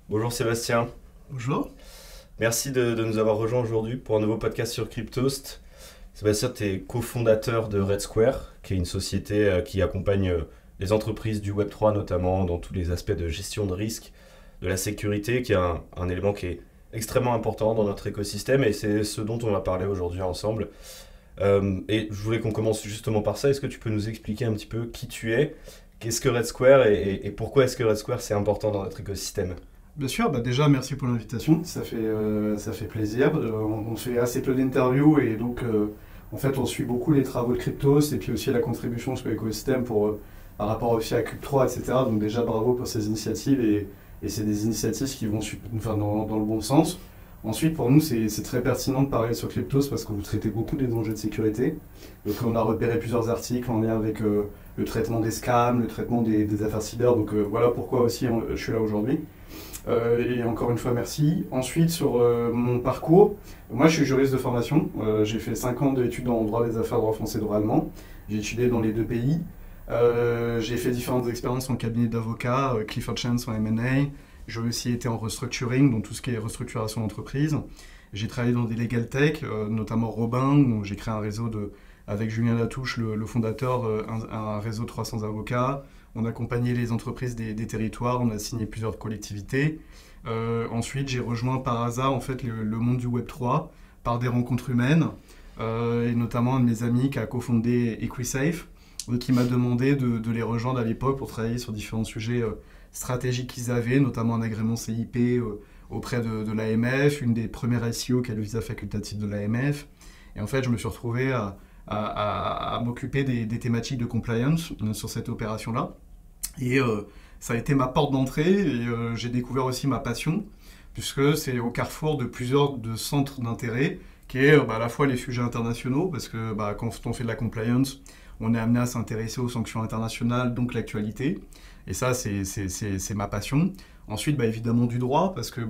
Bonjour Sébastien, Bonjour. merci de nous avoir rejoints aujourd'hui pour un nouveau podcast sur Cryptost. Sébastien, tu es cofondateur de Red Square, qui est une société qui accompagne les entreprises du Web3, notamment dans tous les aspects de gestion de risque, de la sécurité, qui est un élément qui est extrêmement important dans notre écosystème et c'est ce dont on va parler aujourd'hui ensemble. Et je voulais qu'on commence justement par ça. Est-ce que tu peux nous expliquer un petit peu qui tu es, qu'est-ce que Red Square et pourquoi est-ce que Red Square c'est important dans notre écosystème? Bien sûr, déjà merci pour l'invitation, ça fait plaisir. On fait assez peu d'interviews et donc en fait on suit beaucoup les travaux de Cryptos et puis aussi la contribution sur l'écosystème par rapport aussi à Cube3, etc. Donc déjà bravo pour ces initiatives et c'est des initiatives qui vont enfin, dans le bon sens. Ensuite pour nous c'est très pertinent de parler sur Cryptos parce que vous traitez beaucoup des enjeux de sécurité. Donc on a repéré plusieurs articles en lien avec le traitement des scams, le traitement des affaires cyber. Donc voilà pourquoi aussi je suis là aujourd'hui. Et encore une fois, merci. Ensuite, sur mon parcours, moi je suis juriste de formation. J'ai fait 5 ans d'études en droit des affaires, droit français, droit allemand. J'ai étudié dans les deux pays. J'ai fait différentes expériences en cabinet d'avocat, Clifford Chance en M&A. J'ai aussi été en restructuring, donc tout ce qui est restructuration d'entreprise. J'ai travaillé dans des legal tech, notamment Robin, où j'ai créé un réseau avec Julien Latouche, le fondateur, un réseau de 300 avocats. On a accompagné les entreprises des territoires, on a signé plusieurs collectivités. Ensuite, j'ai rejoint par hasard en fait, le monde du Web3 par des rencontres humaines, et notamment un de mes amis qui a cofondé EquiSafe, qui m'a demandé de les rejoindre à l'époque pour travailler sur différents sujets stratégiques qu'ils avaient, notamment un agrément CIP auprès de l'AMF, une des premières ICO qui a le visa facultatif de l'AMF. Et en fait, je me suis retrouvé à m'occuper des thématiques de compliance sur cette opération-là. Et ça a été ma porte d'entrée et j'ai découvert aussi ma passion, puisque c'est au carrefour de plusieurs centres d'intérêt, qui est à la fois les sujets internationaux, parce que quand on fait de la compliance, on est amené à s'intéresser aux sanctions internationales, donc l'actualité. Et ça, c'est ma passion. Ensuite, évidemment, du droit, parce que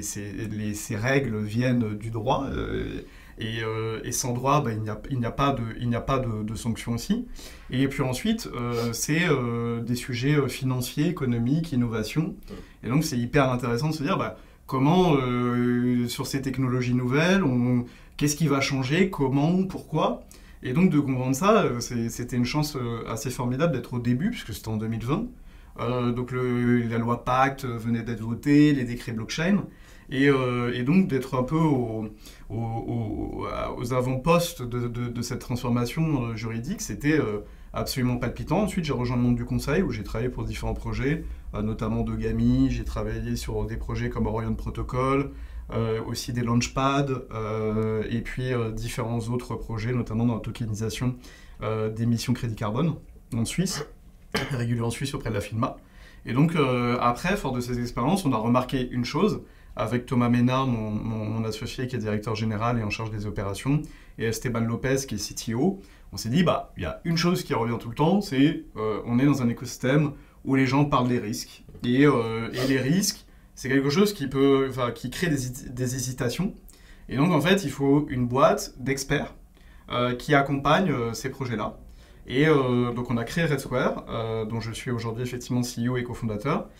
ces règles viennent du droit. Et sans droit, il n'y a pas de sanctions aussi. Et puis ensuite, c'est des sujets financiers, économiques, innovation. Et donc, c'est hyper intéressant de se dire comment, sur ces technologies nouvelles, qu'est-ce qui va changer, comment, pourquoi. Et donc, de comprendre ça, c'était une chance assez formidable d'être au début, puisque c'était en 2020. Donc, la loi Pacte venait d'être votée, les décrets blockchain. Et donc d'être un peu aux avant-postes de cette transformation juridique, c'était absolument palpitant. Ensuite, j'ai rejoint le monde du conseil où j'ai travaillé pour différents projets, notamment de Gami. J'ai travaillé sur des projets comme Orion Protocol, aussi des Launchpad, et puis différents autres projets, notamment dans la tokenisation d'émissions crédit carbone en Suisse, régulé en Suisse auprès de la FINMA. Et donc après, fort de ces expériences, on a remarqué une chose, avec Thomas Ménard, mon associé qui est directeur général et en charge des opérations, et Esteban Lopez qui est CTO, on s'est dit, il y a une chose qui revient tout le temps, c'est on est dans un écosystème où les gens parlent des risques. Et les risques, c'est quelque chose qui crée des hésitations. Et donc en fait, il faut une boîte d'experts qui accompagne ces projets-là. Et donc on a créé Red Square, dont je suis aujourd'hui effectivement CEO et cofondateur.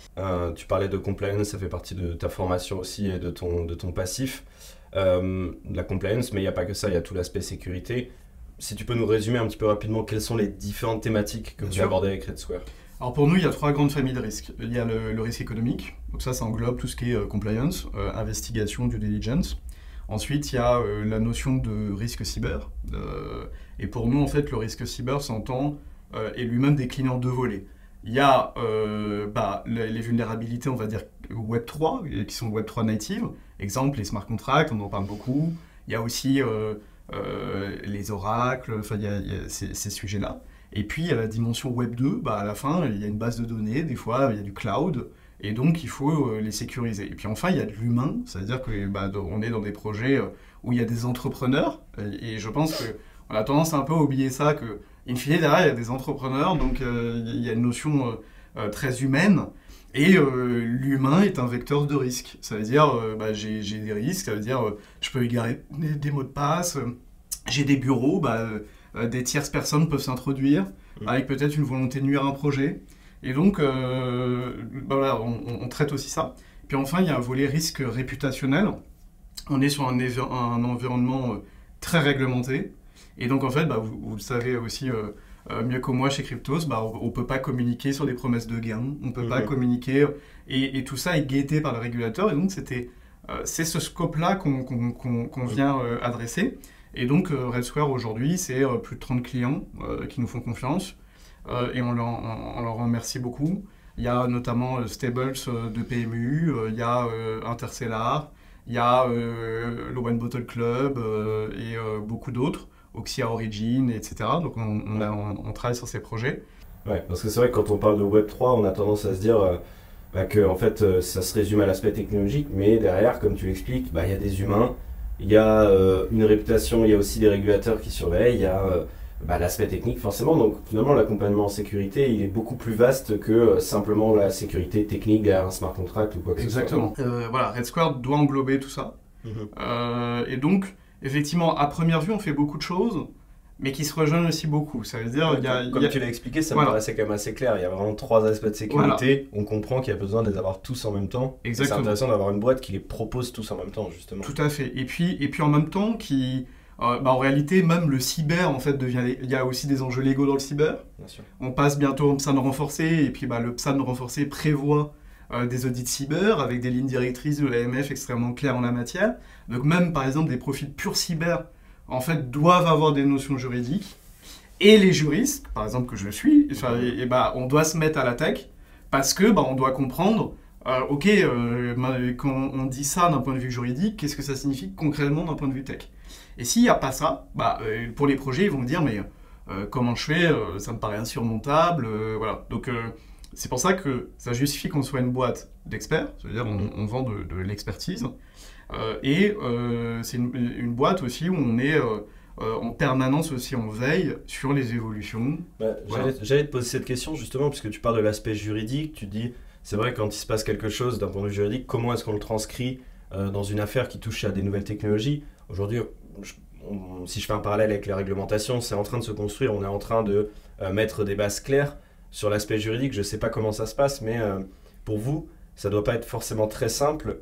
Tu parlais de compliance, ça fait partie de ta formation aussi et de ton passif. De la compliance, mais il n'y a pas que ça, il y a tout l'aspect sécurité. Si tu peux nous résumer un petit peu rapidement quelles sont les différentes thématiques que Bien vous sûr. abordez avec Red Square. Alors pour nous, il y a 3 grandes familles de risques. Il y a le risque économique, donc ça englobe tout ce qui est compliance, investigation, due diligence. Ensuite, il y a la notion de risque cyber. Et pour nous, en fait, le risque cyber s'entend est lui-même décliné en 2 volets. Il y a les vulnérabilités, on va dire, Web3, qui sont Web3 native. Exemple, les smart contracts, on en parle beaucoup. Il y a aussi les oracles, enfin, il y a ces sujets-là. Et puis, il y a la dimension Web 2, à la fin, il y a une base de données, des fois, il y a du cloud, et donc il faut les sécuriser. Et puis enfin, il y a de l'humain, c'est-à-dire qu'on est dans des projets où il y a des entrepreneurs, et je pense qu'on a tendance un peu à oublier ça, que, in fine, derrière, il y a des entrepreneurs, donc il y a une notion très humaine, et l'humain est un vecteur de risque. Ça veut dire, j'ai des risques, ça veut dire, je peux égarer des mots de passe, j'ai des bureaux, des tierces personnes peuvent s'introduire avec peut-être une volonté de nuire à un projet. Et donc, voilà, on traite aussi ça. Puis Puis enfin, il y a un volet risque réputationnel. On est sur un environnement très réglementé. Et donc, en fait, vous le savez aussi mieux que moi chez Cryptos, on ne peut pas communiquer sur des promesses de gains. On ne peut pas communiquer. Et tout ça est guetté par le régulateur. Et donc, c'est ce scope-là qu'on vient adresser. Et donc, Red Square, aujourd'hui, c'est plus de 30 clients qui nous font confiance. Et on leur remercie beaucoup. Il y a notamment Stables de PMU, il y a Interstellar, il y a le One Bottle Club et beaucoup d'autres, Oxia Origin, etc. Donc on travaille sur ces projets. Ouais, parce que c'est vrai que quand on parle de Web3, on a tendance à se dire que en fait, ça se résume à l'aspect technologique, mais derrière, comme tu l'expliques, il y a des humains, il y a une réputation, il y a aussi des régulateurs qui surveillent, il y a l'aspect technique forcément. Donc finalement, l'accompagnement en sécurité, il est beaucoup plus vaste que simplement la sécurité technique derrière un smart contract ou quoi que ce soit. Exactement. Voilà, Red Square doit englober tout ça. Et donc, effectivement, à première vue, on fait beaucoup de choses, mais qui se rejoignent aussi beaucoup. Ça veut dire, comme tu l'as expliqué, ça me paraissait quand même assez clair. Il y a vraiment 3 aspects de sécurité. Voilà. On comprend qu'il y a besoin de les avoir tous en même temps. Exactement. C'est intéressant d'avoir une boîte qui les propose tous en même temps, justement. Tout à fait. Et puis en même temps, en réalité, même le cyber, en fait, il y a aussi des enjeux légaux dans le cyber. Bien sûr. On passe bientôt au PSAN renforcé, et puis le PSAN renforcé prévoit des audits cyber avec des lignes directrices de l'AMF extrêmement claires en la matière. Donc même, par exemple, des profils purs cyber, en fait, doivent avoir des notions juridiques. Et les juristes, par exemple, que je suis, on doit se mettre à la tech parce que on doit comprendre quand on dit ça d'un point de vue juridique, qu'est-ce que ça signifie concrètement d'un point de vue tech? Et s'il n'y a pas ça, pour les projets, ils vont me dire, mais comment je fais? Ça me paraît insurmontable. Voilà. Donc, c'est pour ça que ça justifie qu'on soit une boîte d'experts, c'est-à-dire on vend de l'expertise. C'est une boîte aussi où on est en permanence aussi en veille sur les évolutions. Voilà. J'allais te poser cette question justement, puisque tu parles de l'aspect juridique, tu dis, c'est vrai quand il se passe quelque chose d'un point de vue juridique, comment est-ce qu'on le transcrit dans une affaire qui touche à des nouvelles technologies? Aujourd'hui, si je fais un parallèle avec les réglementations, c'est en train de se construire, on est en train de mettre des bases claires sur l'aspect juridique. Je ne sais pas comment ça se passe, mais pour vous, ça ne doit pas être forcément très simple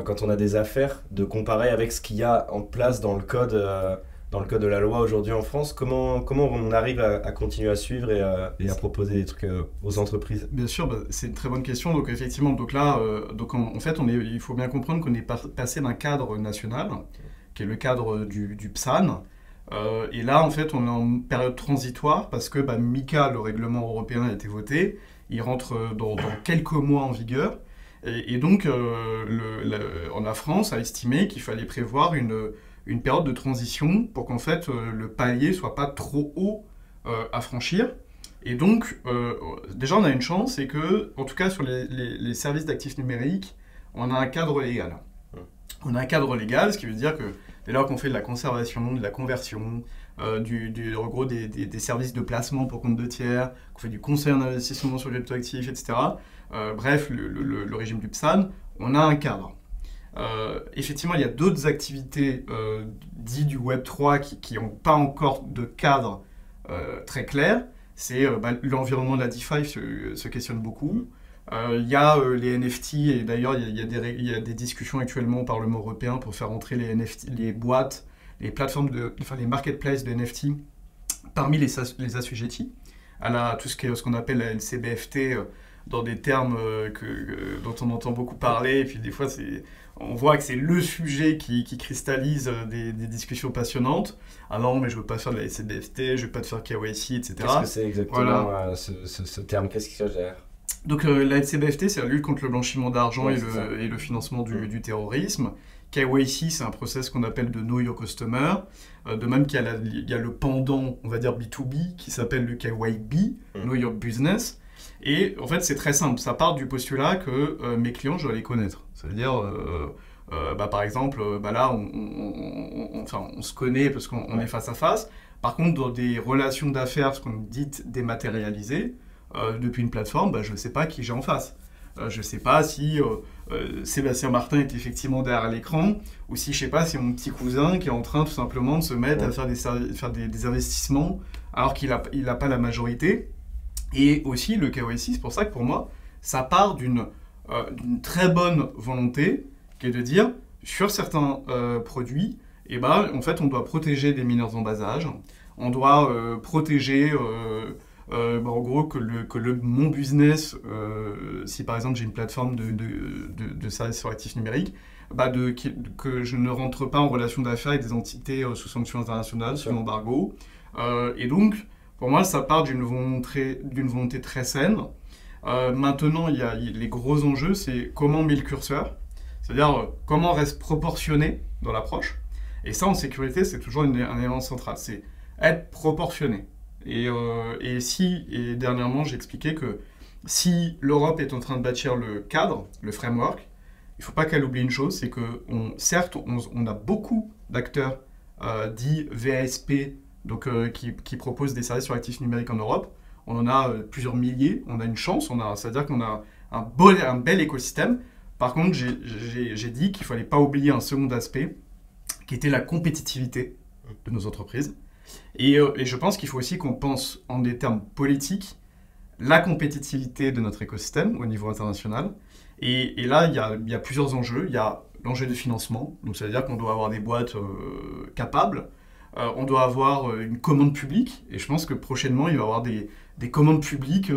quand on a des affaires de comparer avec ce qu'il y a en place dans le code de la loi aujourd'hui en France. Comment on arrive à continuer à suivre et à proposer des trucs aux entreprises? Bien sûr, c'est une très bonne question. Donc effectivement, en fait, il faut bien comprendre qu'on est passé d'un cadre national, qui est le cadre du PSAN. Et là, en fait, on est en période transitoire parce que MiCA, le règlement européen, a été voté. Il rentre dans quelques mois en vigueur. Et donc, la France a estimé qu'il fallait prévoir une période de transition pour qu'en fait, le palier ne soit pas trop haut à franchir. Et donc, déjà, on a une chance, c'est que, en tout cas, sur les services d'actifs numériques, on a un cadre légal. On a un cadre légal, ce qui veut dire que dès lors qu'on fait de la conservation, de la conversion, des services de placement pour compte de tiers, qu'on fait du conseil en investissement sur les cryptoactifs, etc. Bref, le régime du PSAN, on a un cadre. Effectivement, il y a d'autres activités dites du Web3 qui n'ont pas encore de cadre très clair. C'est l'environnement de la DeFi se questionne beaucoup. Il y a les NFT, et d'ailleurs il y a des discussions actuellement au Parlement européen pour faire entrer les NFT, les boîtes, les plateformes, les marketplaces de NFT parmi les assujettis à tout ce qu'on appelle la LCBFT dans des termes dont on entend beaucoup parler, et puis des fois on voit que c'est le sujet qui cristallise des discussions passionnantes. Ah non, mais je veux pas faire de la LCBFT, je veux pas te faire KYC, etc. Qu'est-ce que c'est exactement ce terme? Qu'est-ce qu'il y a derrière? Donc la LCBFT, c'est la lutte contre le blanchiment d'argent et le financement du terrorisme. KYC, c'est un process qu'on appelle de Know Your Customer. De même qu'il y a le pendant, on va dire B2B, qui s'appelle le KYB, Know Your Business. Et en fait, c'est très simple. Ça part du postulat que mes clients, je dois les connaître. C'est-à-dire, par exemple, là, on se connaît parce qu'on est face à face. Par contre, dans des relations d'affaires, ce qu'on dit dématérialisées, depuis une plateforme, je ne sais pas qui j'ai en face. Je ne sais pas si Sébastien Martin est effectivement derrière l'écran, ou si, je ne sais pas, si mon petit cousin qui est en train tout simplement de se mettre à faire des investissements alors qu'il n'a pas la majorité. Et aussi, le KYC, c'est pour ça que pour moi, ça part d'une d'une très bonne volonté, qui est de dire, sur certains produits, eh ben, en fait, on doit protéger des mineurs en bas âge, on doit protéger, en gros, mon business, si par exemple j'ai une plateforme de services sur actifs numériques, que je ne rentre pas en relation d'affaires avec des entités sous sanctions internationales, sous embargo. Et donc, pour moi, ça part d'une volonté très saine. Maintenant, il y a les gros enjeux, c'est comment on met le curseur, c'est-à-dire comment on reste proportionné dans l'approche. Et ça, en sécurité, c'est toujours un élément central, c'est être proportionné. Et dernièrement, j'ai expliqué que si l'Europe est en train de bâtir le cadre, le framework, il ne faut pas qu'elle oublie une chose, c'est que certes, on a beaucoup d'acteurs dits VASP, donc, qui proposent des services sur actifs numériques en Europe. On en a plusieurs milliers, on a une chance, c'est-à-dire qu'on a un bel écosystème. Par contre, j'ai dit qu'il ne fallait pas oublier un second aspect, qui était la compétitivité de nos entreprises. Et je pense qu'il faut aussi qu'on pense en des termes politiques, la compétitivité de notre écosystème au niveau international. Et là, il y a plusieurs enjeux. Il y a l'enjeu de financement, donc ça veut dire qu'on doit avoir des boîtes capables. On doit avoir une commande publique, et je pense que prochainement, il va y avoir des commandes publiques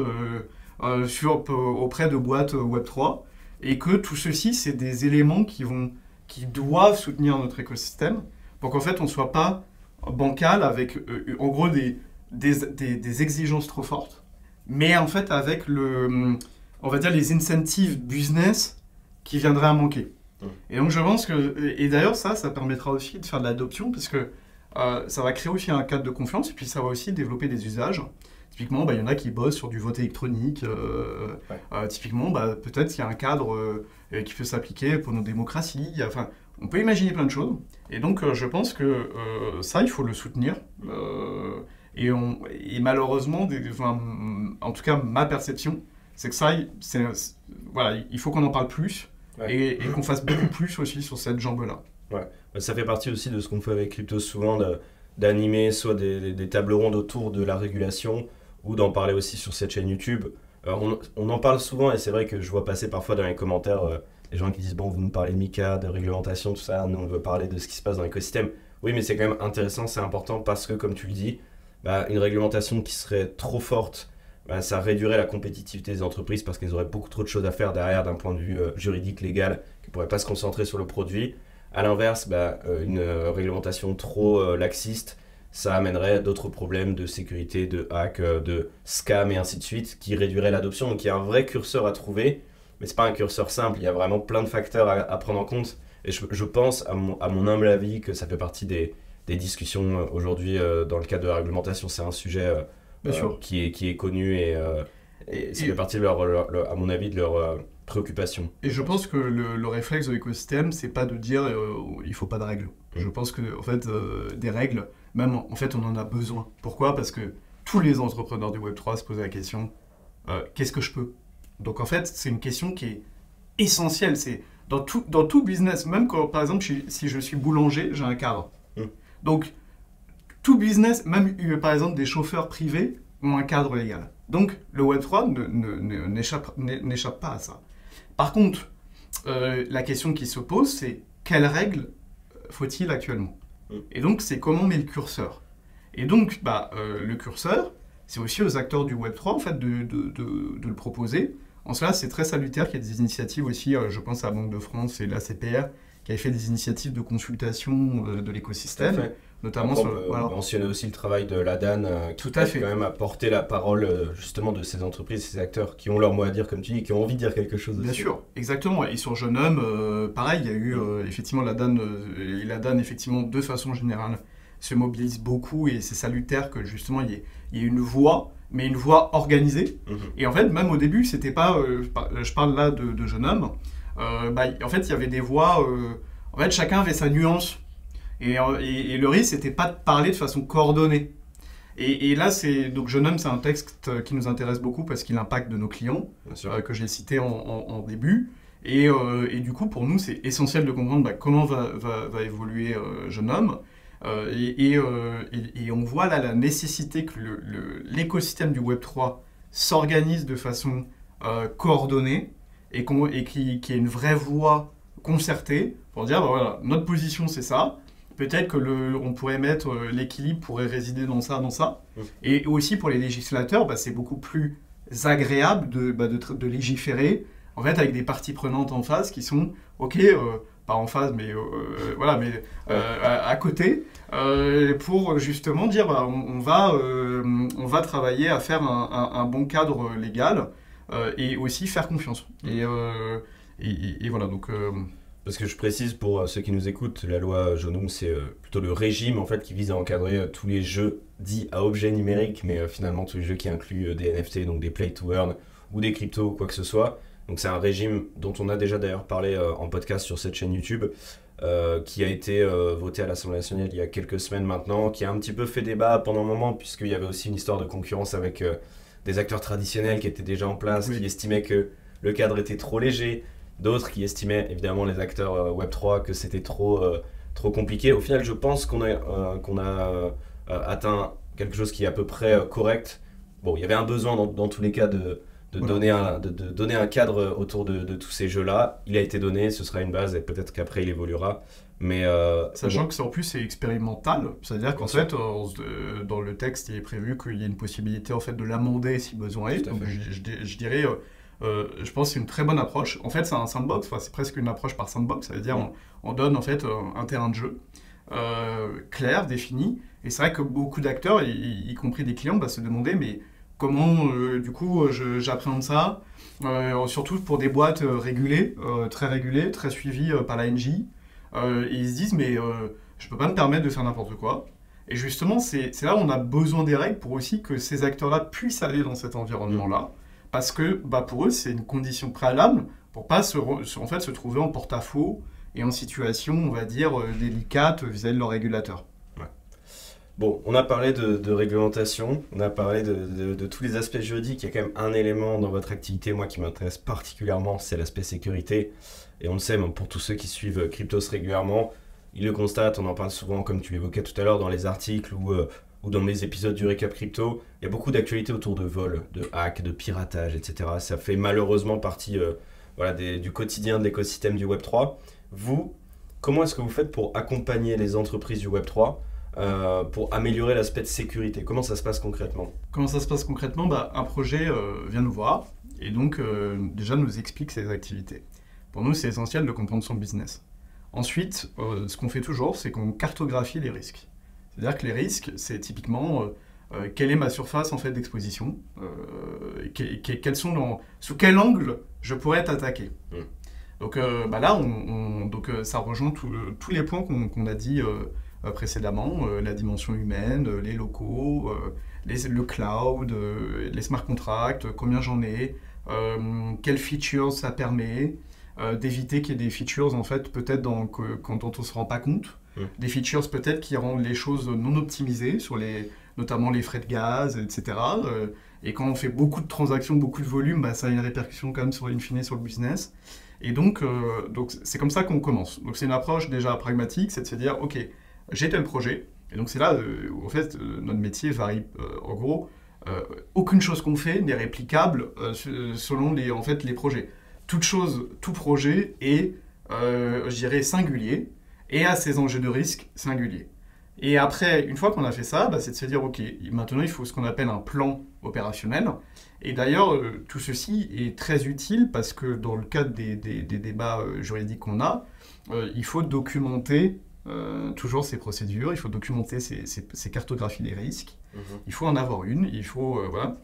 auprès de boîtes Web3, et que tout ceci, c'est des éléments qui doivent soutenir notre écosystème, pour qu'en fait, on ne soit pas bancal avec, en gros, des exigences trop fortes, mais en fait, avec on va dire, les incentives business qui viendraient à manquer. Et donc, je pense que... Et d'ailleurs, ça permettra aussi de faire de l'adoption, parce que ça va créer aussi un cadre de confiance, et puis ça va aussi développer des usages. Typiquement, il y en a qui bossent sur du vote électronique. Typiquement, peut-être qu'il y a un cadre qui peut s'appliquer pour nos démocraties. Enfin, on peut imaginer plein de choses. Et donc, je pense que ça, il faut le soutenir. Et malheureusement, en tout cas, ma perception, c'est que ça, voilà, il faut qu'on en parle plus, et qu'on fasse beaucoup plus aussi sur cette jambe-là. Ouais. Ça fait partie aussi de ce qu'on fait avec Cryptos souvent, d'animer soit des tables rondes autour de la régulation, ou d'en parler aussi sur cette chaîne YouTube. On en parle souvent, et c'est vrai que je vois passer parfois dans les commentaires des gens qui disent « Bon, vous nous parlez de MiCA, de réglementation, tout ça, nous on veut parler de ce qui se passe dans l'écosystème. » Oui, mais c'est quand même intéressant, c'est important, parce que comme tu le dis, une réglementation qui serait trop forte, ça réduirait la compétitivité des entreprises, parce qu'elles auraient beaucoup trop de choses à faire derrière d'un point de vue juridique, légal, qui ne pourraient pas se concentrer sur le produit. À l'inverse, une réglementation trop laxiste, ça amènerait d'autres problèmes de sécurité, de hack, de scam et ainsi de suite, qui réduiraient l'adoption. Donc il y a un vrai curseur à trouver, mais ce n'est pas un curseur simple, il y a vraiment plein de facteurs à prendre en compte. Et je pense, à mon humble avis, que ça fait partie des discussions aujourd'hui dans le cadre de la réglementation. C'est un sujet qui est connu, et ça fait partie, à mon avis, de leur préoccupation. Et je pense que le réflexe de l'écosystème, c'est pas de dire il faut pas de règles. Je pense que en fait, des règles, même en fait, on en a besoin. Pourquoi ? Parce que tous les entrepreneurs du Web3 se posent la question qu'est-ce que je peux ? Donc en fait, c'est une question qui est essentielle. C'est dans tout business, même quand, par exemple, si je suis boulanger, j'ai un cadre. Donc tout business, même par exemple des chauffeurs privés, ont un cadre légal. Donc le Web3 n'échappe pas à ça. Par contre, la question qui se pose, c'est quelles règles faut-il actuellement ? Et donc, c'est comment on met le curseur. Et donc, le curseur, c'est aussi aux acteurs du Web3 en fait, de le proposer. En cela, c'est très salutaire qu'il y ait des initiatives aussi, je pense à la Banque de France et l'ACPR, qui avaient fait des initiatives de consultation de l'écosystème. Notamment on peut mentionner aussi le travail de l'ADAN, qui peut quand même apporter la parole justement de ces entreprises, ces acteurs qui ont leur mot à dire, comme tu dis, et qui ont envie de dire quelque chose aussi. Bien sûr, exactement. Et sur Jeune Homme, pareil, il y a eu effectivement l'ADAN, et l'ADAN, effectivement, de façon générale, se mobilise beaucoup, et c'est salutaire que justement il y ait une voix, mais une voix organisée. Et en fait, même au début, c'était pas, je parle là de Jeune Homme, en fait, il y avait des voix, en fait, chacun avait sa nuance. Et le risque, c'était pas de parler de façon coordonnée. Et là, donc Jeune Homme, c'est un texte qui nous intéresse beaucoup parce qu'il impacte de nos clients, que j'ai cité en début. Et du coup, pour nous, c'est essentiel de comprendre comment va évoluer Jeune Homme. Et on voit là la nécessité que l'écosystème du Web3 s'organise de façon coordonnée, et qu'il y ait une vraie voix concertée pour dire, voilà, notre position c'est ça, peut-être que on pourrait mettre l'équilibre pourrait résider dans ça. Et aussi pour les législateurs, c'est beaucoup plus agréable de légiférer en fait avec des parties prenantes en face qui sont ok, pas en phase mais voilà, mais à côté pour justement dire on va travailler à faire un bon cadre légal et aussi faire confiance. Et voilà donc. Parce que je précise pour ceux qui nous écoutent, la loi Jonum, c'est plutôt le régime en fait qui vise à encadrer tous les jeux dits à objet numérique, mais finalement tous les jeux qui incluent des NFT, donc des play to earn ou des cryptos ou quoi que ce soit. Donc c'est un régime dont on a déjà d'ailleurs parlé en podcast sur cette chaîne YouTube, qui a été voté à l'Assemblée nationale il y a quelques semaines maintenant, qui a un petit peu fait débat pendant un moment, puisqu'il y avait aussi une histoire de concurrence avec des acteurs traditionnels qui étaient déjà en place, qui estimaient que le cadre était trop léger. D'autres qui estimaient, évidemment, les acteurs Web3, que c'était trop compliqué. Au final, je pense qu'on a atteint quelque chose qui est à peu près correct. Bon, il y avait un besoin dans tous les cas de donner un cadre autour de tous ces jeux-là. Il a été donné, ce sera une base et peut-être qu'après il évoluera. Mais sachant que en plus c'est expérimental, c'est-à-dire qu'en fait dans le texte il est prévu qu'il y ait une possibilité en fait de l'amender si besoin est. Donc je dirais je pense que c'est une très bonne approche. En fait, c'est un sandbox, c'est presque une approche par sandbox. Ça veut dire on donne en fait un terrain de jeu clair, défini. Et c'est vrai que beaucoup d'acteurs, y compris des clients, se demandaient mais comment du coup j'appréhende ça, surtout pour des boîtes régulées, très suivies par l'ANJ. Et ils se disent mais je peux pas me permettre de faire n'importe quoi. Et justement, c'est là où on a besoin des règles pour aussi que ces acteurs-là puissent aller dans cet environnement-là. Parce que pour eux, c'est une condition préalable pour pas se trouver en porte-à-faux et en situation, on va dire, délicate vis-à-vis de leur régulateur. Ouais. Bon, on a parlé de réglementation, on a parlé de tous les aspects juridiques. Il y a quand même un élément dans votre activité, moi, qui m'intéresse particulièrement, c'est l'aspect sécurité. Et on le sait, même pour tous ceux qui suivent Cryptos régulièrement, ils le constatent, on en parle souvent, comme tu l'évoquais tout à l'heure, dans les articles ou dans les épisodes du Récap Crypto, il y a beaucoup d'actualités autour de vols, de hacks, de piratage, etc. Ça fait malheureusement partie du quotidien de l'écosystème du Web3. Vous, comment est-ce que vous faites pour accompagner les entreprises du Web3 pour améliorer l'aspect de sécurité? Comment ça se passe concrètement? Comment ça se passe concrètement? Un projet vient nous voir et donc déjà nous explique ses activités. Pour nous, c'est essentiel de comprendre son business. Ensuite, ce qu'on fait toujours, c'est qu'on cartographie les risques. C'est-à-dire que les risques, c'est typiquement quelle est ma surface en fait d'exposition, sous quel angle je pourrais être attaqué. Donc là, ça rejoint tous les points qu'on a dit précédemment, la dimension humaine, les locaux, le cloud, les smart contracts, combien j'en ai, quelles features ça permet, d'éviter qu'il y ait des features en fait peut-être dont on ne se rend pas compte. Des features peut-être qui rendent les choses non optimisées, notamment les frais de gaz, etc. Et quand on fait beaucoup de transactions, beaucoup de volume, ça a une répercussion quand même in fine sur le business. Et donc c'est comme ça qu'on commence. Donc c'est une approche déjà pragmatique, c'est de se dire, ok, j'ai tel projet. Et donc c'est là, en fait, notre métier varie. En gros, aucune chose qu'on fait n'est réplicable selon les projets. Tout projet est, je dirais, singulier. Et à ces enjeux de risque singuliers. Et après, une fois qu'on a fait ça, c'est de se dire, ok, maintenant il faut ce qu'on appelle un plan opérationnel. Et d'ailleurs, tout ceci est très utile parce que dans le cadre des débats juridiques qu'on a, il faut documenter toujours ces procédures, il faut documenter ces cartographies des risques, il faut en avoir une, il faut... voilà.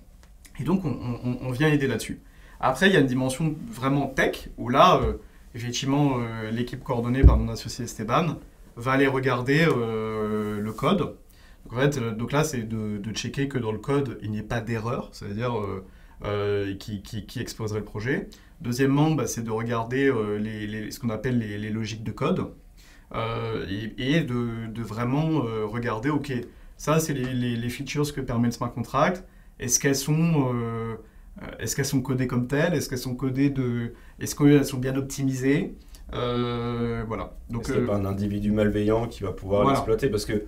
Et donc, on vient aider là-dessus. Après, il y a une dimension vraiment tech, où là... effectivement, l'équipe coordonnée par mon associé Esteban va aller regarder le code. Donc, en fait, là, c'est de checker que dans le code, il n'y ait pas d'erreur, c'est-à-dire qui exposerait le projet. Deuxièmement, c'est de regarder ce qu'on appelle les logiques de code et de vraiment regarder, ok, ça, c'est les features que permet le smart contract. Est-ce qu'elles sont codées comme telles? Est-ce qu'elles sont bien optimisées? Voilà. Donc, est-ce qu'il n'y a pas un individu malveillant qui va pouvoir l'exploiter? Parce que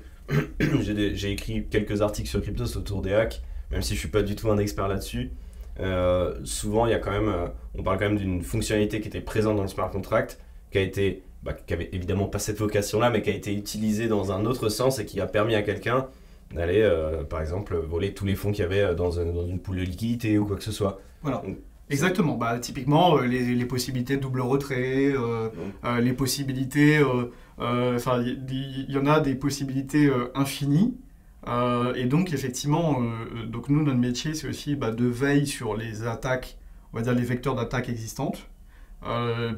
j'ai écrit quelques articles sur Cryptos autour des hacks, même si je ne suis pas du tout un expert là-dessus. souvent il y a quand même, on parle quand même d'une fonctionnalité qui était présente dans le smart contract, qui avait évidemment pas cette vocation-là, mais qui a été utilisée dans un autre sens et qui a permis à quelqu'un d'aller, par exemple, voler tous les fonds qu'il y avait dans une pool de liquidité ou quoi que ce soit. Voilà. Donc, exactement. Typiquement, les possibilités de double retrait, les possibilités... il y en a des possibilités infinies. Et donc, effectivement, donc nous, notre métier, c'est aussi de veille sur les attaques, on va dire les vecteurs d'attaque existantes,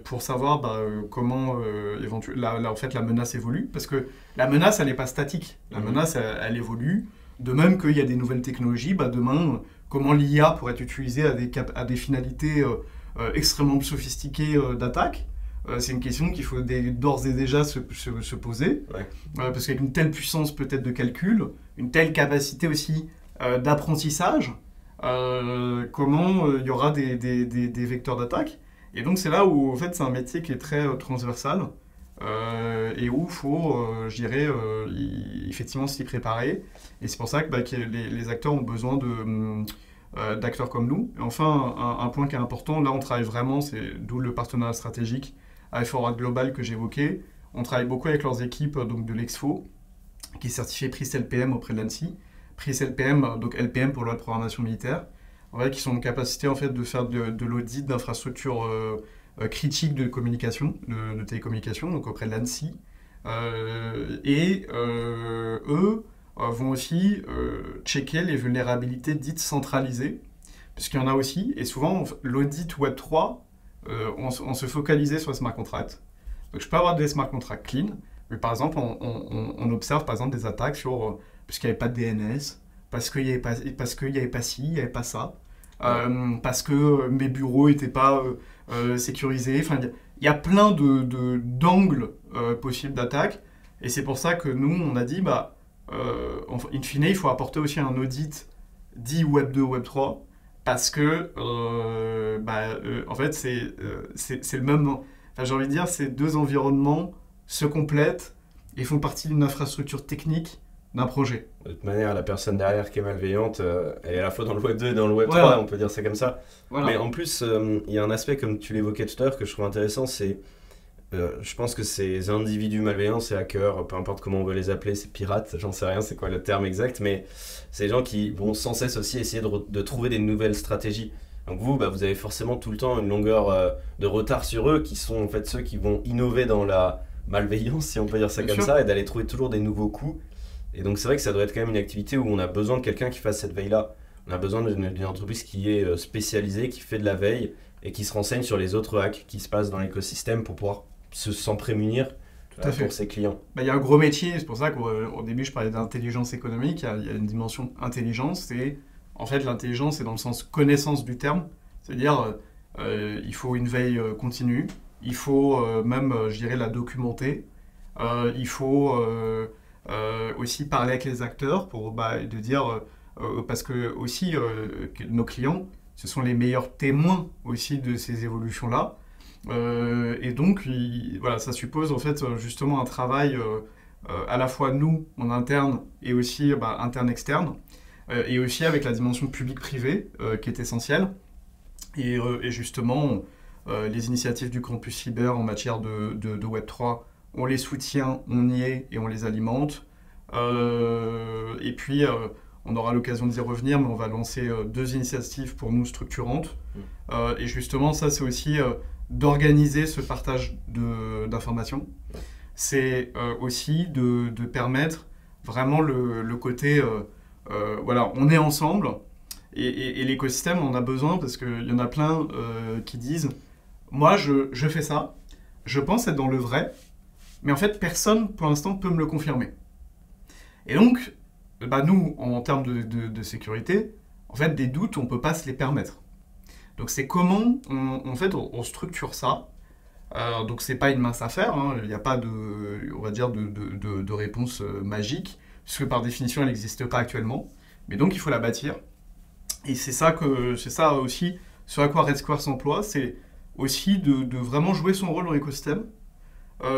pour savoir comment en fait, la menace évolue. Parce que la menace, elle n'est pas statique. La menace, elle évolue. De même qu'il y a des nouvelles technologies, demain, comment l'IA pourrait être utilisée à des finalités extrêmement sophistiquées d'attaque. C'est une question qu'il faut d'ores et déjà se poser. Ouais. Parce qu'avec une telle puissance peut-être de calcul, une telle capacité aussi d'apprentissage, comment il y aura des vecteurs d'attaque. Et donc c'est là où en fait, c'est un métier qui est très transversal et où il faut, effectivement s'y préparer. Et c'est pour ça que les acteurs ont besoin d'acteurs comme nous. Et enfin, un point qui est important, là on travaille vraiment, c'est d'où le partenariat stratégique avec Forward Global que j'évoquais. On travaille beaucoup avec leurs équipes donc de l'Exfo, qui est certifié PRIS LPM auprès de l'ANSSI. PRIS LPM, donc LPM pour loi de programmation militaire, en fait, qui sont en capacité en fait, de faire de l'audit d'infrastructures critiques de communication, de télécommunication, donc auprès de l'ANSSI. Eux vont aussi checker les vulnérabilités dites centralisées, puisqu'il y en a aussi, et souvent l'audit Web3, on se focalisait sur les smart contracts. Donc je peux avoir des smart contracts clean, mais par exemple on observe par exemple des attaques sur puisqu'il n'y avait pas de DNS, parce qu'il n'y avait pas ci, il n'y avait pas ça, parce que mes bureaux n'étaient pas sécurisés. Enfin, il y a plein d'angles possibles d'attaque, et c'est pour ça que nous on a dit in fine il faut apporter aussi un audit dit Web 2, Web 3, parce que en fait c'est le même, enfin, j'ai envie de dire, ces deux environnements se complètent et font partie d'une infrastructure technique d'un projet. De toute manière, la personne derrière qui est malveillante, elle est à la fois dans le Web 2 et dans le Web 3, on peut dire ça comme ça. Voilà. Mais en plus, il y a un aspect, comme tu l'évoquais tout à l'heure, que je trouve intéressant, c'est je pense que ces individus malveillants, ces hackers, peu importe comment on veut les appeler, ces pirates, j'en sais rien, c'est quoi le terme exact, mais c'est des gens qui vont sans cesse aussi essayer de trouver des nouvelles stratégies. Donc vous avez forcément tout le temps une longueur de retard sur eux, qui sont en fait ceux qui vont innover dans la malveillance, si on peut dire ça comme ça, et d'aller trouver toujours des nouveaux coups. Et donc c'est vrai que ça doit être quand même une activité où on a besoin de quelqu'un qui fasse cette veille-là. On a besoin d'une entreprise qui est spécialisée, qui fait de la veille et qui se renseigne sur les autres hacks qui se passent dans l'écosystème pour pouvoir s'en prémunir pour ses clients. Il y a un gros métier, c'est pour ça qu'au début je parlais d'intelligence économique, il y a une dimension intelligence, c'est en fait l'intelligence c'est dans le sens connaissance du terme, c'est-à-dire il faut une veille continue, il faut même je dirais la documenter, il faut aussi parler avec les acteurs pour de dire parce que aussi nos clients ce sont les meilleurs témoins aussi de ces évolutions-là. Et donc, voilà, ça suppose en fait justement un travail à la fois nous en interne et aussi interne-externe, et aussi avec la dimension publique-privée qui est essentielle. Et justement, les initiatives du Campus Cyber en matière de Web3, on les soutient, on y est et on les alimente. Et puis, on aura l'occasion d'y revenir, mais on va lancer 2 initiatives pour nous structurantes. Et justement, ça c'est aussi d'organiser ce partage d'informations. C'est aussi de permettre vraiment le côté, voilà, on est ensemble, et l'écosystème, on en a besoin, parce qu'il y en a plein qui disent, moi je fais ça, je pense être dans le vrai, mais en fait personne pour l'instant peut me le confirmer. Et donc, nous, en termes de sécurité, en fait des doutes, on ne peut pas se les permettre. Donc c'est comment on structure ça. Donc c'est pas une mince affaire, hein. Il n'y a pas de réponse magique, puisque par définition elle n'existe pas actuellement. Mais donc il faut la bâtir. Et c'est ça aussi sur à quoi Red Square s'emploie, c'est aussi de vraiment jouer son rôle dans l'écosystème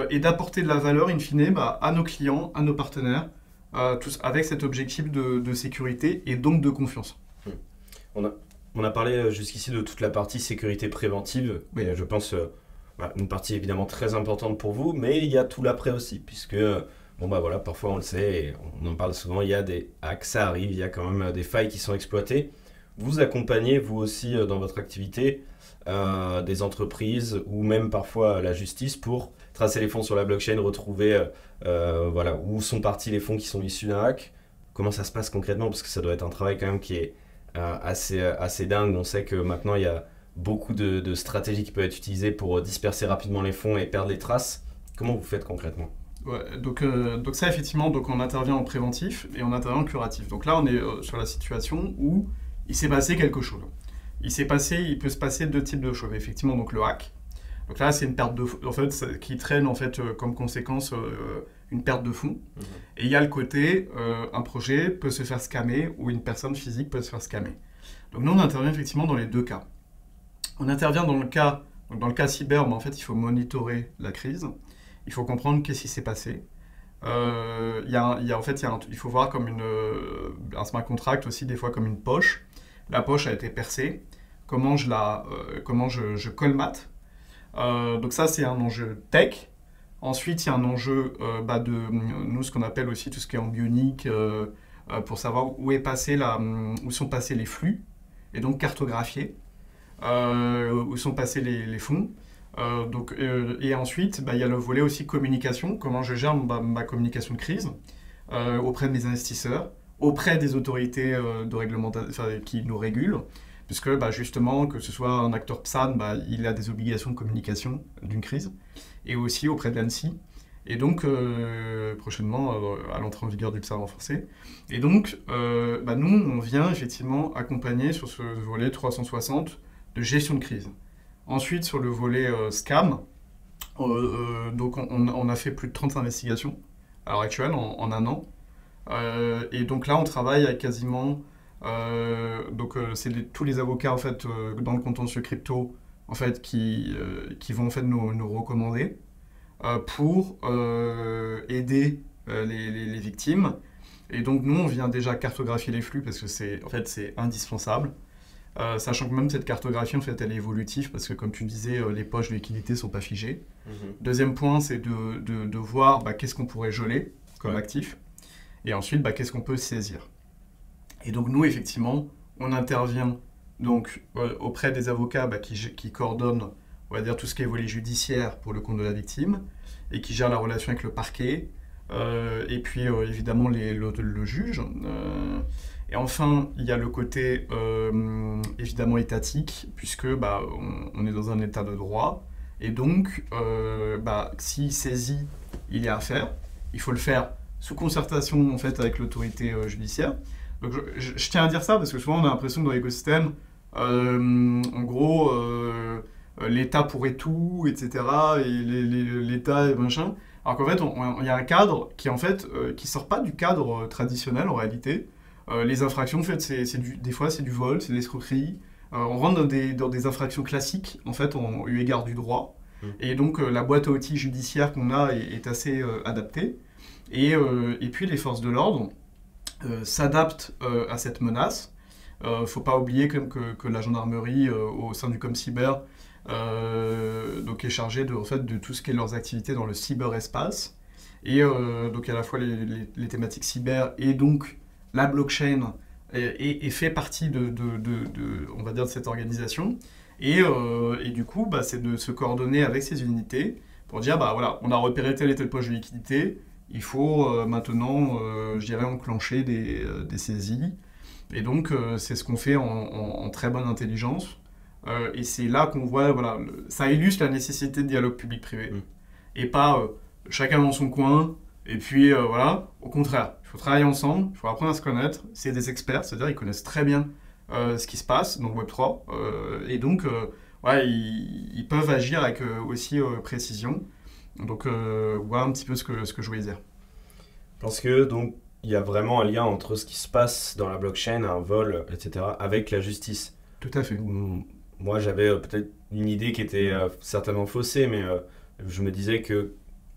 et d'apporter de la valeur in fine à nos clients, à nos partenaires, tous avec cet objectif de sécurité et donc de confiance. On a parlé jusqu'ici de toute la partie sécurité préventive, Oui. et je pense une partie évidemment très importante pour vous, mais il y a tout l'après aussi, puisque bon bah voilà, parfois on le sait, et on en parle souvent, il y a des hacks, ça arrive, il y a quand même des failles qui sont exploitées. Vous accompagnez vous aussi dans votre activité des entreprises ou même parfois la justice pour tracer les fonds sur la blockchain, retrouver voilà, où sont partis les fonds qui sont issus d'un hack. Comment ça se passe concrètement? Parce que ça doit être un travail quand même qui est assez dingue. On sait que maintenant il y a beaucoup de stratégies qui peuvent être utilisées pour disperser rapidement les fonds et perdre les traces. Comment vous faites concrètement? Ouais, donc ça, effectivement, donc on intervient en préventif et on intervient en curatif. Donc là, on est sur la situation où il s'est passé quelque chose. Il peut se passer deux types de choses. Effectivement, donc le hack. Donc là, c'est une perte de en fait, qui traîne en fait comme conséquence une perte de fonds. Mhm. Et il y a le côté, un projet peut se faire scammer ou une personne physique peut se faire scammer. Donc nous, on intervient effectivement dans les deux cas. On intervient dans le cas cyber, mais en fait, il faut monitorer la crise. Il faut comprendre qu'est-ce qui s'est passé. Il faut voir comme un smart contract aussi, des fois comme une poche. La poche a été percée. Comment je colmate. Donc ça, c'est un enjeu tech. Ensuite, il y a un enjeu de nous, ce qu'on appelle aussi tout ce qui est en bionique, pour savoir où sont passés les flux, et donc cartographier où sont passés les fonds. Et ensuite, il y a le volet aussi communication, comment je gère ma communication de crise auprès de mes investisseurs, auprès des autorités de réglementation qui nous régulent, puisque justement, que ce soit un acteur PSAN, il a des obligations de communication d'une crise, et aussi auprès de l'ANSSI, et donc prochainement à l'entrée en vigueur du PSAN renforcé. Et donc, nous, on vient effectivement accompagner sur ce volet 360 de gestion de crise. Ensuite, sur le volet scam, donc on a fait plus de 30 investigations à l'heure actuelle, en un an. Et donc là, on travaille avec quasiment... c'est tous les avocats en fait, dans le contentieux crypto en fait, qui vont en fait, nous recommander pour aider les victimes. Et donc nous, on vient déjà cartographier les flux parce que c'est indispensable. Sachant que même cette cartographie, en fait, elle est évolutive parce que, comme tu disais, les poches de liquidité ne sont pas figées. Mmh. Deuxième point, c'est de voir qu'est-ce qu'on pourrait geler comme actif. Et ensuite, qu'est-ce qu'on peut saisir. Et donc, nous, effectivement, on intervient donc, auprès des avocats qui coordonnent, on va dire, tout ce qui est volet judiciaire pour le compte de la victime et qui gèrent la relation avec le parquet et puis, évidemment, le juge. Et enfin, il y a le côté évidemment étatique, puisque on est dans un état de droit. Et donc, si saisie, il y a affaire, il faut le faire sous concertation en fait, avec l'autorité judiciaire. Donc je tiens à dire ça, parce que souvent on a l'impression que dans l'écosystème, en gros, l'État pourrait tout, etc. Et l'État et machin. Alors qu'en fait, il y a un cadre qui en fait, qui sort pas du cadre traditionnel en réalité. Les infractions, en fait, des fois, c'est du vol, c'est de l'escroquerie. On rentre dans des infractions classiques, en fait, eu égard du droit. Mmh. Et donc, la boîte à outils judiciaire qu'on a est assez adaptée. Et puis, les forces de l'ordre s'adaptent à cette menace. Faut pas oublier quand même que la gendarmerie, au sein du ComCyber, donc est chargée de tout ce qui est leurs activités dans le cyberespace. Et donc, à la fois les thématiques cyber et donc la blockchain et fait partie on va dire, de cette organisation. Et du coup, c'est de se coordonner avec ces unités pour dire, voilà, on a repéré telle et telle poche de liquidité, il faut maintenant, je dirais, enclencher des saisies. Et donc, c'est ce qu'on fait en très bonne intelligence. Et c'est là qu'on voit, voilà, ça illustre la nécessité de dialogue public-privé. Mmh. Et pas chacun dans son coin, et puis voilà, au contraire. Il faut travailler ensemble, il faut apprendre à se connaître. C'est des experts, c'est-à-dire ils connaissent très bien ce qui se passe dans le Web3. Et donc, ils peuvent agir avec aussi précision. Donc, voilà un petit peu ce que je voulais dire. Parce que, donc, il y a vraiment un lien entre ce qui se passe dans la blockchain, un vol, etc., avec la justice. Tout à fait. Moi, j'avais peut-être une idée qui était certainement faussée, mais je me disais que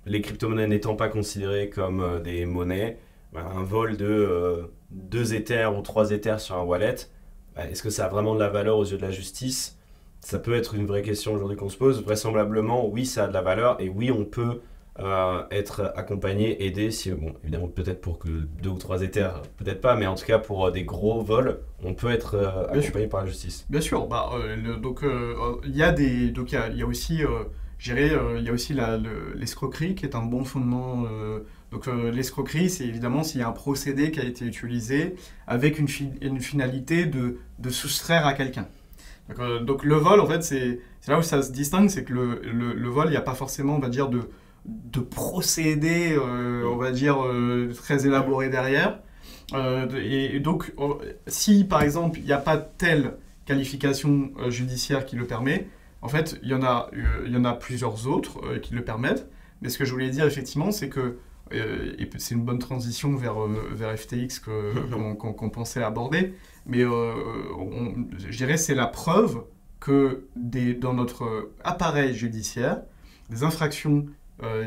les crypto-monnaies n'étant pas considérées comme des monnaies, un vol de 2 Ethers ou 3 Ethers sur un wallet, est-ce que ça a vraiment de la valeur aux yeux de la justice? Ça peut être une vraie question aujourd'hui qu'on se pose. Vraisemblablement, oui, ça a de la valeur et oui, on peut être accompagné, aidé, si, bon, évidemment, peut-être pour que 2 ou 3 Ethers, peut-être pas, mais en tout cas pour des gros vols, on peut être accompagné par la justice. Bien sûr, il y a il y a aussi, il y a aussi l'escroquerie qui est un bon fondement. L'escroquerie, c'est évidemment s'il y a un procédé qui a été utilisé avec une finalité de soustraire à quelqu'un. Donc le vol, en fait, c'est là où ça se distingue, c'est que le vol, il n'y a pas forcément, on va dire, de procédé, on va dire, très élaboré derrière. Et donc, si par exemple, il n'y a pas telle qualification judiciaire qui le permet, en fait, il y en a plusieurs autres qui le permettent. Mais ce que je voulais dire, effectivement, c'est que, et c'est une bonne transition vers FTX qu'on pensait aborder, mais je dirais c'est la preuve que dans notre appareil judiciaire, des infractions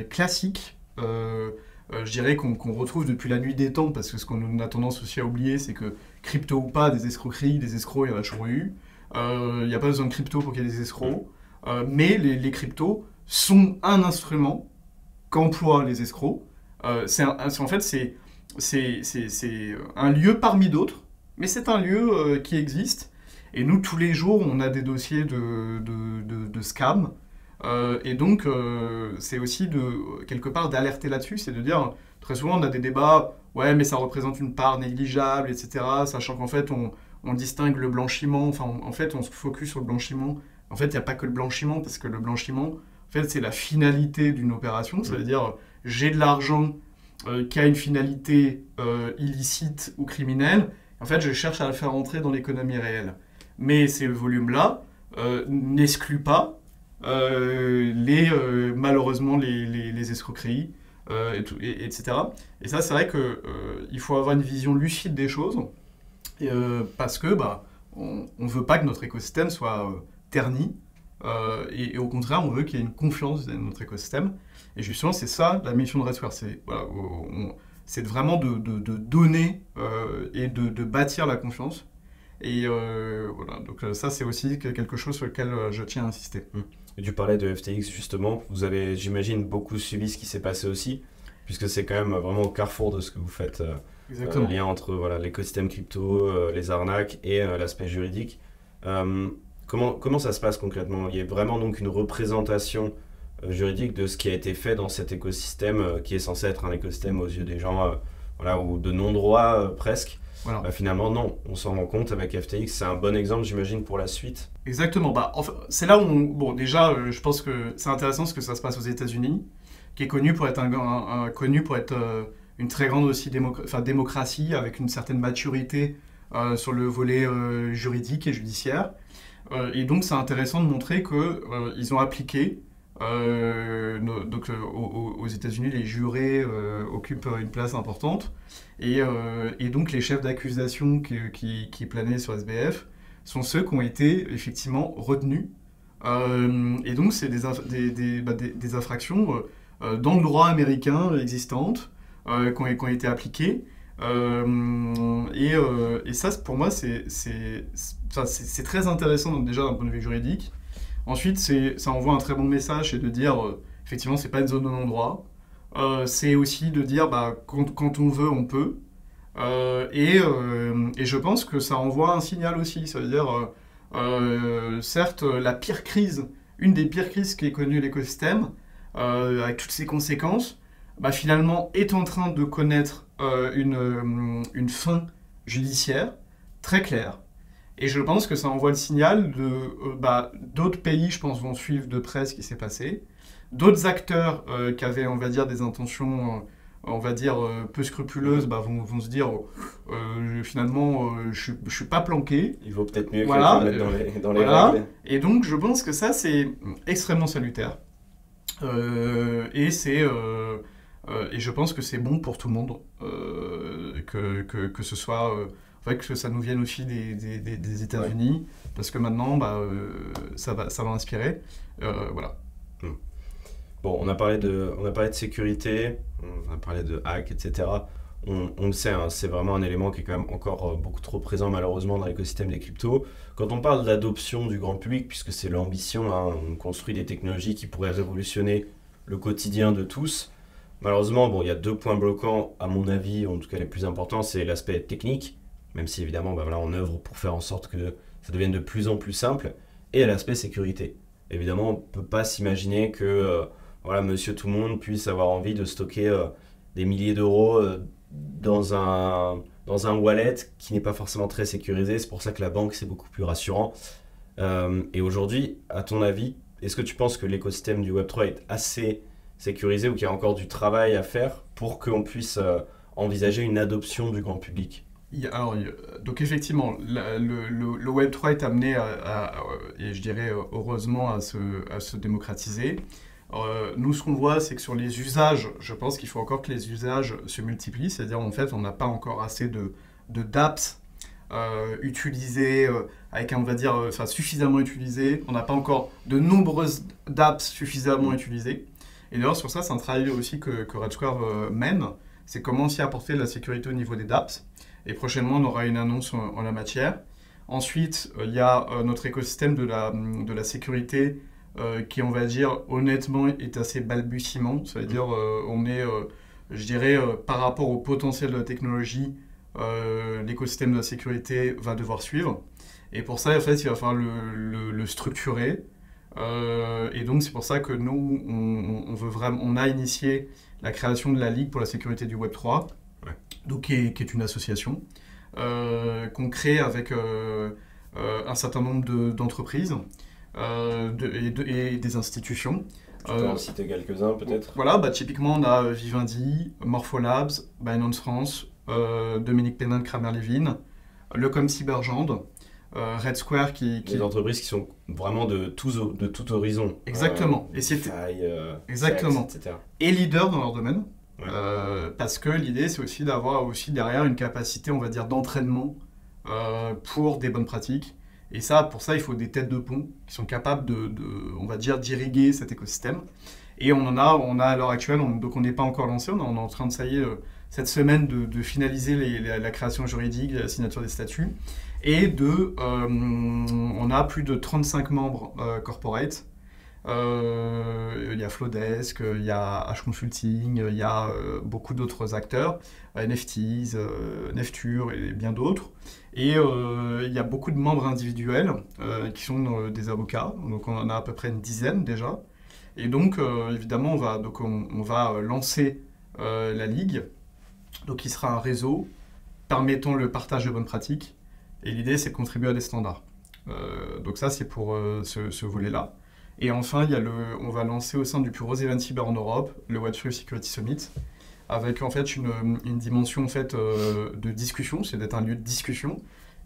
classiques, je dirais qu'on retrouve depuis la nuit des temps, parce que ce qu'on a tendance aussi à oublier, c'est que crypto ou pas, des escroqueries, des escrocs, il y en a toujours eu. Il n'y a pas besoin de crypto pour qu'il y ait des escrocs. Mais les cryptos sont un instrument qu'emploient les escrocs. En fait, c'est un lieu parmi d'autres, mais c'est un lieu qui existe. Et nous, tous les jours, on a des dossiers de scam. Et donc, c'est aussi quelque part d'alerter là-dessus, c'est de dire, très souvent, on a des débats, ouais, mais ça représente une part négligeable, etc., sachant qu'en fait, on distingue le blanchiment, enfin, en fait, on se focus sur le blanchiment. En fait, il n'y a pas que le blanchiment, parce que le blanchiment, en fait, c'est la finalité d'une opération, ça veut dire, j'ai de l'argent qui a une finalité illicite ou criminelle, en fait, je cherche à le faire entrer dans l'économie réelle. Mais ces volumes-là n'excluent pas malheureusement les escroqueries, etc. Et ça, c'est vrai qu'il faut avoir une vision lucide des choses, parce que on ne veut pas que notre écosystème soit terni, et au contraire, on veut qu'il y ait une confiance dans notre écosystème. Et justement, c'est ça la mission de RedSquare, c'est vraiment de donner et de bâtir la confiance. Et voilà, donc ça c'est aussi quelque chose sur lequel je tiens à insister. Et tu parlais de FTX justement, vous avez, j'imagine, beaucoup suivi ce qui s'est passé aussi, puisque c'est quand même vraiment au carrefour de ce que vous faites, le lien entre l'écosystème crypto, les arnaques et l'aspect juridique. Comment ça se passe concrètement? Il y a vraiment donc une représentation juridique de ce qui a été fait dans cet écosystème qui est censé être un écosystème aux yeux des gens, ou de non-droit presque. Voilà. Finalement, non. On s'en rend compte avec FTX. C'est un bon exemple, j'imagine, pour la suite. Exactement. Enfin, c'est là où bon, déjà, je pense que c'est intéressant ce que ça se passe aux États-Unis, qui est connu pour être une très grande aussi démocratie avec une certaine maturité sur le volet juridique et judiciaire. Et donc, c'est intéressant de montrer qu'ils ont appliqué. Aux États-Unis, les jurés occupent une place importante, et donc les chefs d'accusation qui planaient sur SBF sont ceux qui ont été effectivement retenus. Et donc, c'est des infractions dans le droit américain existantes qui ont été appliquées. Et ça, pour moi, c'est très intéressant déjà d'un point de vue juridique. Ensuite, ça envoie un très bon message, c'est de dire, effectivement, c'est pas une zone de non-droit. C'est aussi de dire, quand on veut, on peut. Et je pense que ça envoie un signal aussi. Ça veut dire, certes, une des pires crises qui est connue l'écosystème, avec toutes ses conséquences, finalement, est en train de connaître une fin judiciaire très claire. Et je pense que ça envoie le signal d'autres pays, je pense, vont suivre de près ce qui s'est passé. D'autres acteurs qui avaient, on va dire, des intentions, peu scrupuleuses, vont se dire, finalement, je ne suis pas planqué. Il vaut peut-être mieux que je le mette dans les règles. Et donc, je pense que ça, c'est extrêmement salutaire. Et je pense que c'est bon pour tout le monde, que ce soit... que ça nous vienne aussi des États-Unis, parce que maintenant, ça va inspirer. Voilà. Bon, on a parlé de sécurité, on a parlé de hack, etc. on le sait, hein, c'est vraiment un élément qui est quand même encore beaucoup trop présent malheureusement dans l'écosystème des cryptos. Quand on parle d'adoption du grand public, puisque c'est l'ambition, hein, on construit des technologies qui pourraient révolutionner le quotidien de tous. Malheureusement, bon, il y a 2 points bloquants, à mon avis, en tout cas les plus importants, c'est l'aspect technique, même si évidemment bah, voilà, on œuvre pour faire en sorte que ça devienne de plus en plus simple, et l'aspect sécurité. Évidemment, on ne peut pas s'imaginer que voilà, monsieur tout le monde puisse avoir envie de stocker des milliers d'euros dans un wallet qui n'est pas forcément très sécurisé. C'est pour ça que la banque, c'est beaucoup plus rassurant. Et aujourd'hui, à ton avis, est-ce que tu penses que l'écosystème du Web3 est assez sécurisé ou qu'il y a encore du travail à faire pour qu'on puisse envisager une adoption du grand public? Donc effectivement, le Web3 est amené et je dirais heureusement à se démocratiser. Nous, ce qu'on voit, c'est que sur les usages, je pense qu'il faut encore que les usages se multiplient. C'est-à-dire, en fait, on n'a pas encore assez de dApps utilisés, avec, on va dire, suffisamment utilisés. On n'a pas encore de nombreuses dApps suffisamment utilisées. Et d'ailleurs, sur ça, c'est un travail aussi que Red Square mène. C'est comment aussi apporter de la sécurité au niveau des dApps. Et prochainement, on aura une annonce en la matière. Ensuite, il y a notre écosystème de la sécurité qui, on va dire, honnêtement, est assez balbutiement. Ça veut dire, on est, je dirais, par rapport au potentiel de la technologie, l'écosystème de la sécurité va devoir suivre. Et pour ça, en fait, il va falloir le structurer. Et donc, c'est pour ça que nous, on a initié la création de la Ligue pour la sécurité du Web3, donc, qui est une association qu'on crée avec un certain nombre d'entreprises et des institutions. Tu peux en citer quelques-uns peut-être? Voilà, typiquement on a Vivendi, Morpholabs, Binance France, Dominique Pénin, Kramer Levin, Lecom Cybergend, Red Square Des entreprises qui sont vraiment de tout horizon. Exactement. Et exactement. Sex, etc. Et leader dans leur domaine. Ouais. Parce que l'idée, c'est aussi d'avoir aussi derrière une capacité, on va dire, d'entraînement pour des bonnes pratiques. Et ça, pour ça, il faut des têtes de pont qui sont capables on va dire, d'irriguer cet écosystème. Et on a à l'heure actuelle, donc on n'est pas encore lancé, on est en train de, ça y est, cette semaine de finaliser la création juridique, la signature des statuts. Et on a plus de 35 membres corporate. Il y a Flowdesk, il y a H Consulting, il y a beaucoup d'autres acteurs, NFTs, Nefture et bien d'autres. Et il y a beaucoup de membres individuels qui sont des avocats, donc on en a à peu près une dizaine déjà. Et donc évidemment on va lancer la Ligue, donc qui sera un réseau permettant le partage de bonnes pratiques. Et l'idée c'est de contribuer à des standards. Donc ça c'est pour ce volet-là. Et enfin, on va lancer au sein du plus gros event cyber en Europe, le Web3 Security Summit, avec en fait une dimension en fait, de discussion, c'est d'être un lieu de discussion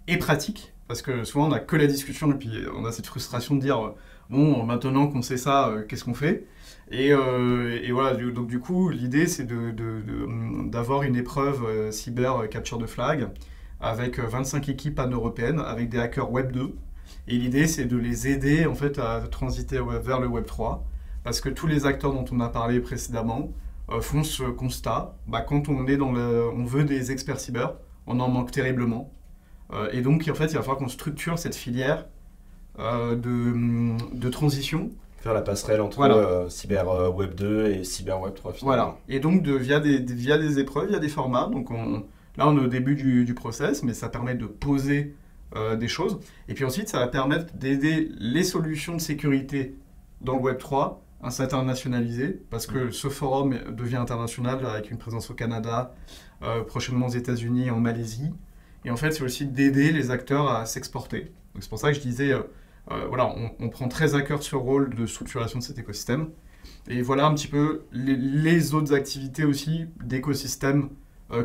et pratique, parce que souvent on n'a que la discussion et puis on a cette frustration de dire bon, maintenant qu'on sait ça, qu'est-ce qu'on fait? Et voilà, donc du coup, l'idée c'est d'avoir une épreuve cyber capture de flag avec 25 équipes pan-européennes, avec des hackers Web 2. Et l'idée, c'est de les aider en fait, à transiter vers le Web3, parce que tous les acteurs dont on a parlé précédemment font ce constat. Quand on veut des experts cyber, on en manque terriblement. Et donc, en fait, il va falloir qu'on structure cette filière de transition. Faire la passerelle entre cyber Web 2 et cyber Web 3 finalement. Voilà. Et donc, via des épreuves, via des formats. Donc, là, on est au début du process, mais ça permet de poser des choses. Et puis ensuite, ça va permettre d'aider les solutions de sécurité dans le Web3 à s'internationaliser, parce que ce forum devient international avec une présence au Canada, prochainement aux États-Unis et en Malaisie. Et en fait, c'est aussi d'aider les acteurs à s'exporter. Donc c'est pour ça que je disais, on prend très à cœur ce rôle de structuration de cet écosystème. Et voilà un petit peu les autres activités aussi d'écosystème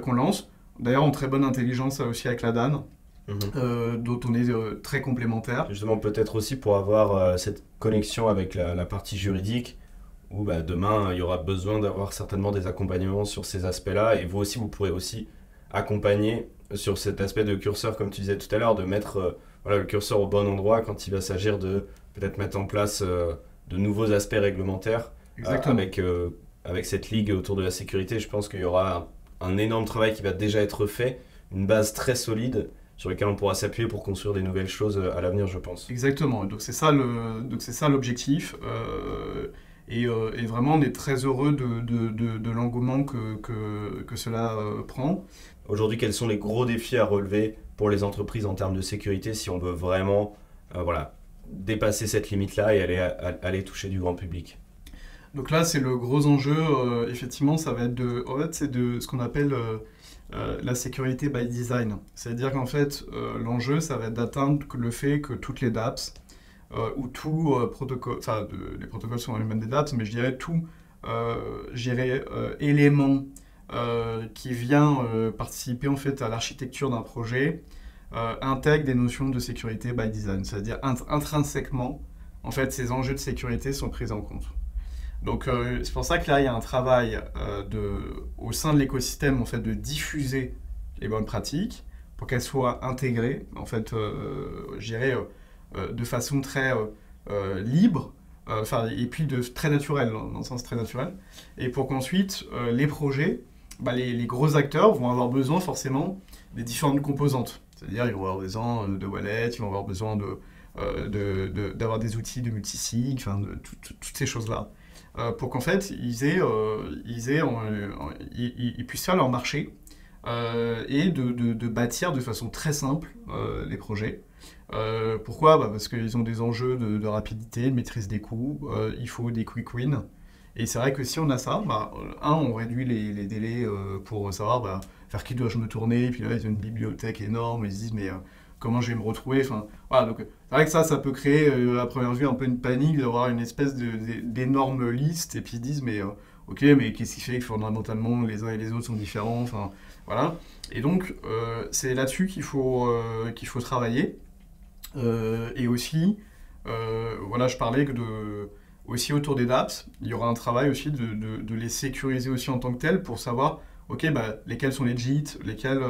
qu'on lance. D'ailleurs, en très bonne intelligence aussi avec la DAN. Dont on est très complémentaires. Justement, peut-être aussi pour avoir cette connexion avec la partie juridique, où demain, il y aura besoin d'avoir certainement des accompagnements sur ces aspects-là, et vous aussi, vous pourrez aussi accompagner sur cet aspect de curseur, comme tu disais tout à l'heure, de mettre le curseur au bon endroit quand il va s'agir de peut-être mettre en place de nouveaux aspects réglementaires. Avec cette ligue autour de la sécurité, je pense qu'il y aura un énorme travail qui va déjà être fait, une base très solide sur laquelle on pourra s'appuyer pour construire des nouvelles choses à l'avenir, je pense. Exactement, donc c'est ça l'objectif. Et vraiment, on est très heureux de l'engouement que cela prend. Aujourd'hui, quels sont les gros défis à relever pour les entreprises en termes de sécurité si on veut vraiment dépasser cette limite-là et aller toucher du grand public? Donc là, c'est le gros enjeu, effectivement, ça va être c'est de ce qu'on appelle la sécurité by design. C'est-à-dire qu'en fait, l'enjeu, ça va être d'atteindre le fait que toutes les dApps, ou tout protocole, enfin, les protocoles sont les mêmes des dApps, mais je dirais tout élément qui vient participer en fait à l'architecture d'un projet, intègre des notions de sécurité by design. C'est-à-dire intrinsèquement, en fait, ces enjeux de sécurité sont pris en compte. Donc c'est pour ça que là, il y a un travail au sein de l'écosystème en fait, de diffuser les bonnes pratiques pour qu'elles soient intégrées, en fait, je dirais, de façon très libre, et puis très naturelle, dans le sens très naturel, et pour qu'ensuite, les projets, les gros acteurs vont avoir besoin forcément des différentes composantes. C'est-à-dire ils vont avoir besoin de wallets, ils vont avoir besoin d'avoir des outils de multisig, enfin, toutes ces choses-là. Pour qu'en fait, ils puissent faire leur marché et de bâtir de façon très simple les projets. Pourquoi ? Parce qu'ils ont des enjeux de rapidité, de maîtrise des coûts, il faut des quick wins. Et c'est vrai que si on a ça, on réduit les délais pour savoir vers qui dois-je me tourner, puis là, ils ont une bibliothèque énorme, ils se disent, mais comment je vais me retrouver, enfin, voilà, donc c'est vrai que ça peut créer à première vue un peu une panique d'avoir une espèce d'énorme liste, et puis ils disent, mais ok, mais qu'est-ce qui fait que fondamentalement les uns et les autres sont différents, enfin, voilà. Et donc, c'est là-dessus qu'il faut travailler. Et aussi, je parlais aussi autour des dApps, il y aura un travail aussi de les sécuriser aussi en tant que tels pour savoir ok, lesquels sont legit, lesquels,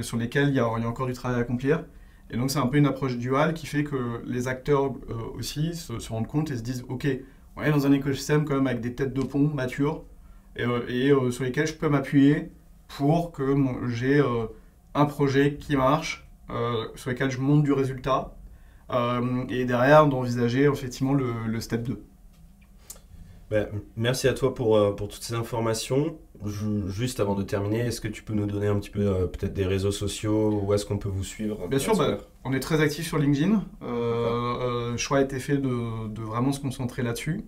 sur lesquels il y a encore du travail à accomplir. Et donc c'est un peu une approche duale qui fait que les acteurs aussi se rendent compte et se disent ok, on est dans un écosystème quand même avec des têtes de pont matures et sur lesquels je peux m'appuyer pour que j'ai un projet qui marche, sur lequel je monte du résultat et derrière d'envisager effectivement le step 2. Merci à toi pour toutes ces informations. Juste avant de terminer, est-ce que tu peux nous donner un petit peu peut-être des réseaux sociaux, où est-ce qu'on peut vous suivre? Bien sûr, on est très actifs sur LinkedIn. Le choix a été fait de vraiment se concentrer là-dessus.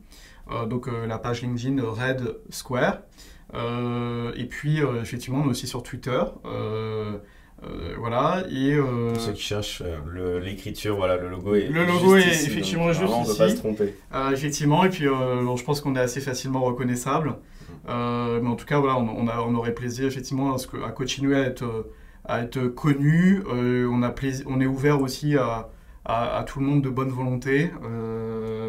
Donc la page LinkedIn Red Square. Et puis effectivement, on est aussi sur Twitter. Voilà, et pour ceux qui cherchent l'écriture, voilà, le logo est effectivement juste ici. On ne peut pas se tromper. Effectivement, et puis je pense qu'on est assez facilement reconnaissable. Mais en tout cas, voilà, on aurait plaisir effectivement à continuer à être connu. On est ouvert aussi à tout le monde de bonne volonté.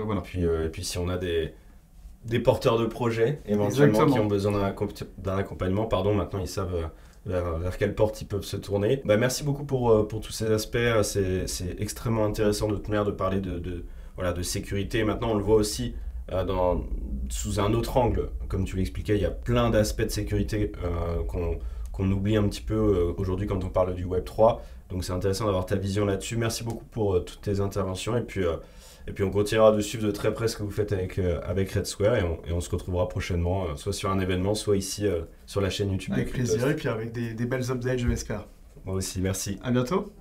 Voilà. Et puis si on a des porteurs de projets éventuellement qui ont besoin d'un accompagnement, maintenant ils savent vers quelle porte ils peuvent se tourner. Merci beaucoup pour tous ces aspects. C'est extrêmement intéressant de toute manière de parler de sécurité. Maintenant, on le voit aussi sous un autre angle. Comme tu l'expliquais, il y a plein d'aspects de sécurité qu'on oublie un petit peu aujourd'hui quand on parle du Web3. Donc c'est intéressant d'avoir ta vision là-dessus. Merci beaucoup pour toutes tes interventions. Et puis on continuera de suivre de très près ce que vous faites avec Red Square et on se retrouvera prochainement, soit sur un événement, soit ici sur la chaîne YouTube. Avec plaisir et puis avec des belles updates, je l'espère. Moi aussi, merci. À bientôt.